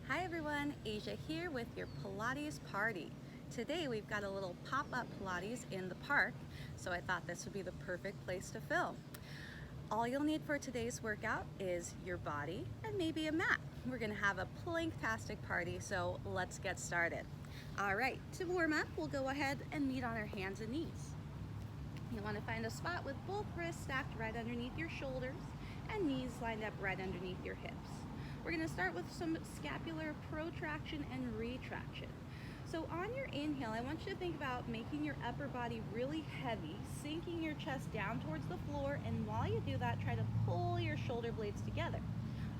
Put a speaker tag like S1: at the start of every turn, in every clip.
S1: Hi everyone, Asia here with your Pilates party. Today we've got a little pop-up Pilates in the park, so I thought this would be the perfect place to film. All you'll need for today's workout is your body and maybe a mat. We're gonna have a Planktastic party, so let's get started. All right, to warm up, we'll go ahead and meet on our hands and knees. You wanna find a spot with both wrists stacked right underneath your shoulders and knees lined up right underneath your hips. We're gonna start with some scapular protraction and retraction. So on your inhale, I want you to think about making your upper body really heavy, sinking your chest down towards the floor, and while you do that, try to pull your shoulder blades together.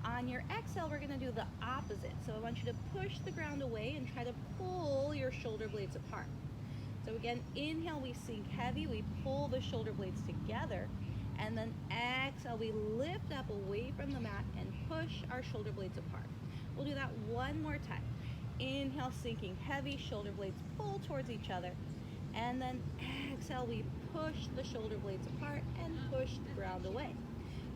S1: On your exhale, we're gonna do the opposite. So I want you to push the ground away and try to pull your shoulder blades apart. So again, inhale, we sink heavy, we pull the shoulder blades together, and then exhale, we lift up away from the mat and push our shoulder blades apart. We'll do that one more time. Inhale, sinking heavy, shoulder blades pull towards each other, and then exhale, we push the shoulder blades apart and push the ground away.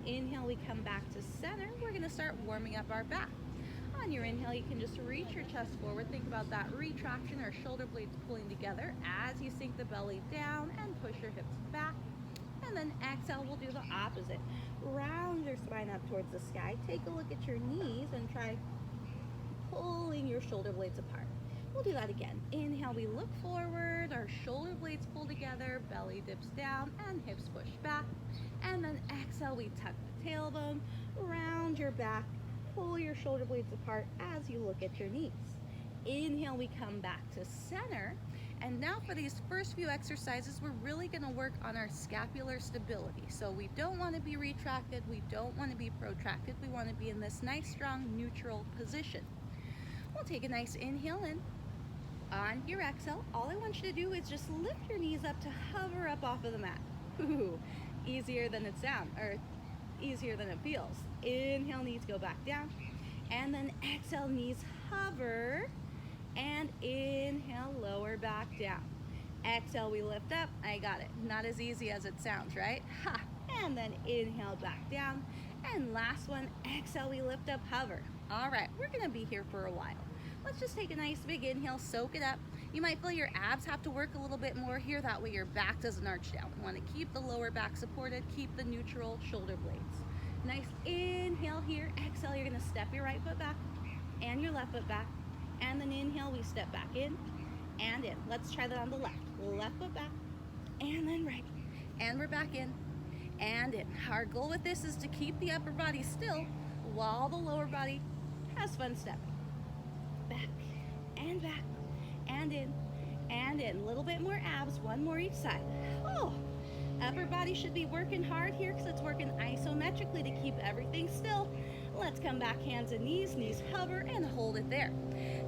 S1: Inhale, we come back to center. We're gonna start warming up our back. On your inhale, you can just reach your chest forward. Think about that retraction or shoulder blades pulling together as you sink the belly down and push your hips back. And then exhale, we'll do the opposite. Round your spine up towards the sky. Take a look at your knees and try pulling your shoulder blades apart. We'll do that again. Inhale, we look forward, our shoulder blades pull together, belly dips down, and hips push back. And then exhale, we tuck the tailbone, round your back, pull your shoulder blades apart as you look at your knees. Inhale, we come back to center. And now for these first few exercises, we're really gonna work on our scapular stability. So we don't wanna be retracted, we don't wanna be protracted, we wanna be in this nice, strong, neutral position. We'll take a nice inhale in. On your exhale, all I want you to do is just lift your knees up to hover up off of the mat. Ooh, easier than it sounds, or easier than it feels. Inhale, knees go back down, and then exhale, knees hover, and inhale, lower back down. Exhale, we lift up. I got it. Not as easy as it sounds, right? Ha! And then inhale, back down. And last one, exhale, we lift up, hover. All right, we're gonna be here for a while. Let's just take a nice big inhale, soak it up. You might feel your abs have to work a little bit more here. That way your back doesn't arch down. We wanna keep the lower back supported, keep the neutral shoulder blades. Nice inhale here. Exhale, you're gonna step your right foot back and your left foot back. And then inhale, we step back in and in. Let's try that on the left. Left foot back and then right. And we're back in and in. Our goal with this is to keep the upper body still while the lower body has fun stepping. Back and in and in. A little bit more abs, one more each side. Oh, upper body should be working hard here because it's working isometrically to keep everything still. Let's come back, hands and knees hover and hold it there.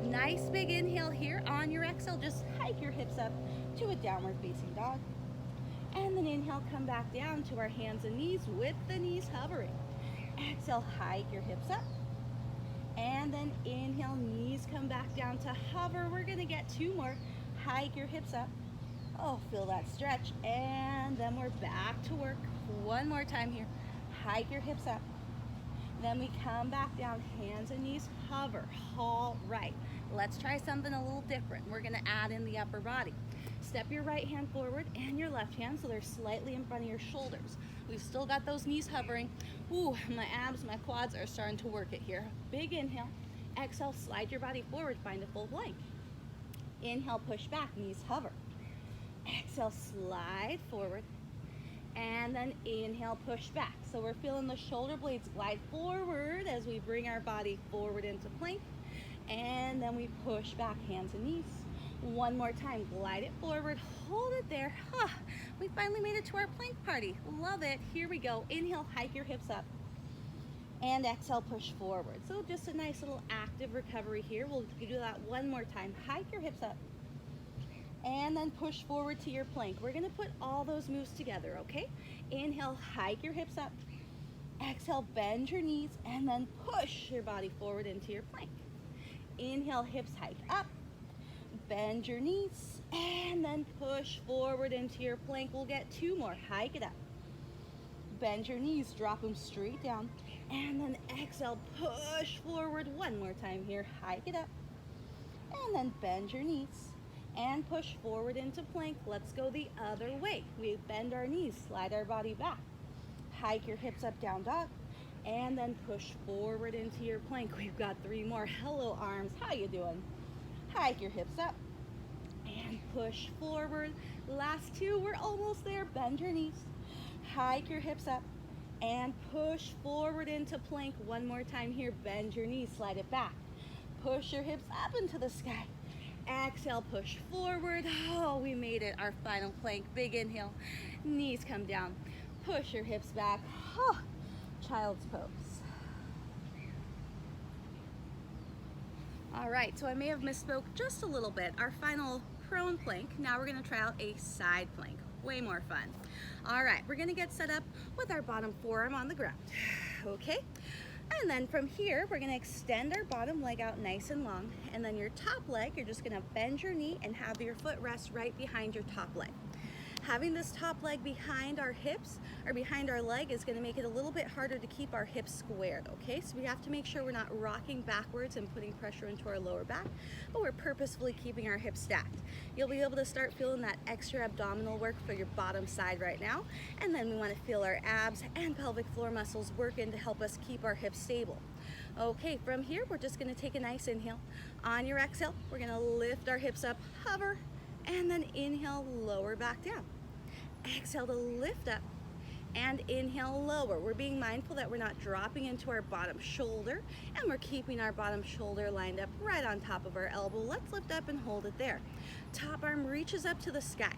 S1: Nice big inhale here. On your exhale, just hike your hips up to a downward facing dog. And then inhale, come back down to our hands and knees with the knees hovering. Exhale, hike your hips up. And then inhale, knees come back down to hover. We're gonna get two more. Hike your hips up. Oh, feel that stretch. And then we're back to work. One more time here. Hike your hips up. Then we come back down, hands and knees hover. All right, let's try something a little different. We're gonna add in the upper body. Step your right hand forward and your left hand so they're slightly in front of your shoulders. We've still got those knees hovering. Ooh, my abs, my quads are starting to work it here. Big inhale. Exhale, slide your body forward, find a full plank. Inhale, push back, knees hover. Exhale, slide forward. And then inhale, push back. So we're feeling the shoulder blades glide forward as we bring our body forward into plank. And then we push back, hands and knees. One more time, glide it forward, hold it there. We finally made it to our plank party. Love it. Here we go. Inhale, hike your hips up. And exhale, push forward. So just a nice little active recovery here. We'll do that one more time. Hike your hips up. And then push forward to your plank. We're gonna put all those moves together, okay? Inhale, hike your hips up. Exhale, bend your knees, and then push your body forward into your plank. Inhale, hips hike up. Bend your knees, and then push forward into your plank. We'll get two more. Hike it up. Bend your knees, drop them straight down. And then exhale, push forward one more time here. Hike it up. And then bend your knees and push forward into plank. Let's go the other way. We bend our knees, slide our body back. Hike your hips up, down dog. And then push forward into your plank. We've got 3 more. Hello, arms. How you doing? Hike your hips up and push forward. Last 2. We're almost there. Bend your knees. Hike your hips up and push forward into plank. One more time here. Bend your knees. Slide it back. Push your hips up into the sky. Exhale, push forward. Oh, we made it. Our final plank. Big inhale. Knees come down. Push your hips back. Oh, child's pose. All right, so I may have misspoke just a little bit. Our final prone plank. Now we're going to try out a side plank. Way more fun. All right, we're going to get set up with our bottom forearm on the ground. Okay, and then from here, we're going to extend our bottom leg out nice and long. And then your top leg, you're just going to bend your knee and have your foot rest right behind your top leg. Having this top leg behind our hips or behind our leg is going to make it a little bit harder to keep our hips squared, okay? So we have to make sure we're not rocking backwards and putting pressure into our lower back, but we're purposefully keeping our hips stacked. You'll be able to start feeling that extra abdominal work for your bottom side right now, and then we want to feel our abs and pelvic floor muscles working to help us keep our hips stable. Okay, from here, we're just going to take a nice inhale. On your exhale, we're going to lift our hips up, hover, and then inhale, lower back down. Exhale to lift up and inhale, lower. We're being mindful that we're not dropping into our bottom shoulder, and we're keeping our bottom shoulder lined up right on top of our elbow. Let's lift up and hold it there. Top arm reaches up to the sky.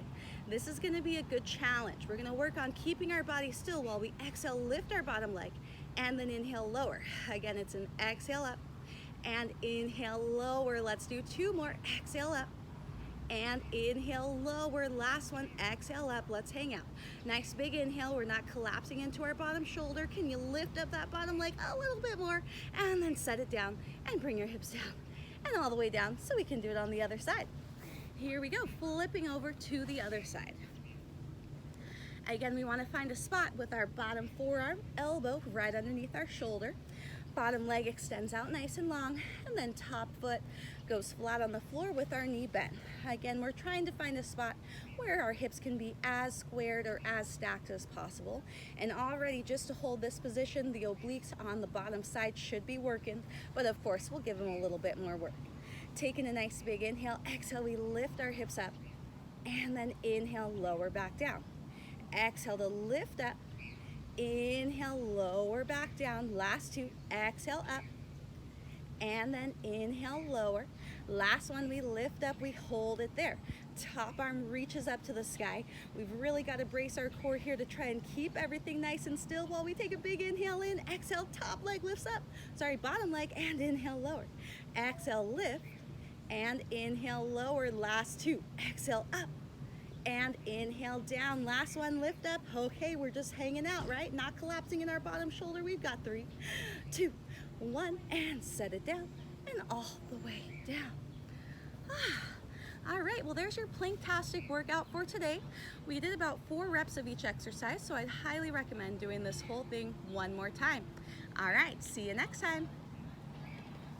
S1: This is going to be a good challenge. We're going to work on keeping our body still while we exhale, lift our bottom leg, and then inhale, lower. Again, it's an exhale up and inhale, lower. Let's do 2 more. Exhale up and inhale, lower. Last one, exhale up. Let's hang out. Nice big inhale. We're not collapsing into our bottom shoulder. Can you lift up that bottom leg a little bit more? And then set it down and bring your hips down and all the way down so we can do it on the other side. Here we go, flipping over to the other side. Again, we want to find a spot with our bottom forearm, elbow right underneath our shoulder. Bottom leg extends out nice and long, and then top foot goes flat on the floor with our knee bent. Again, we're trying to find a spot where our hips can be as squared or as stacked as possible. And already, just to hold this position, the obliques on the bottom side should be working, but of course, we'll give them a little bit more work. Taking a nice big inhale, exhale, we lift our hips up, and then inhale, lower back down. Exhale to lift up, inhale, lower back down. Last 2, exhale up, and then inhale, lower. Last one, we lift up, we hold it there. Top arm reaches up to the sky. We've really got to brace our core here to try and keep everything nice and still while we take a big inhale in. Exhale, top leg lifts up. Sorry, bottom leg, and inhale, lower. Exhale, lift, and inhale, lower. Last 2, exhale, up, and inhale, down. Last one, lift up. Okay, we're just hanging out, right? Not collapsing in our bottom shoulder. We've got 3, 2, 1, and set it down, and all the way down. All right, well, there's your Planktastic workout for today. We did about 4 reps of each exercise, so I'd highly recommend doing this whole thing one more time. All right, see you next time.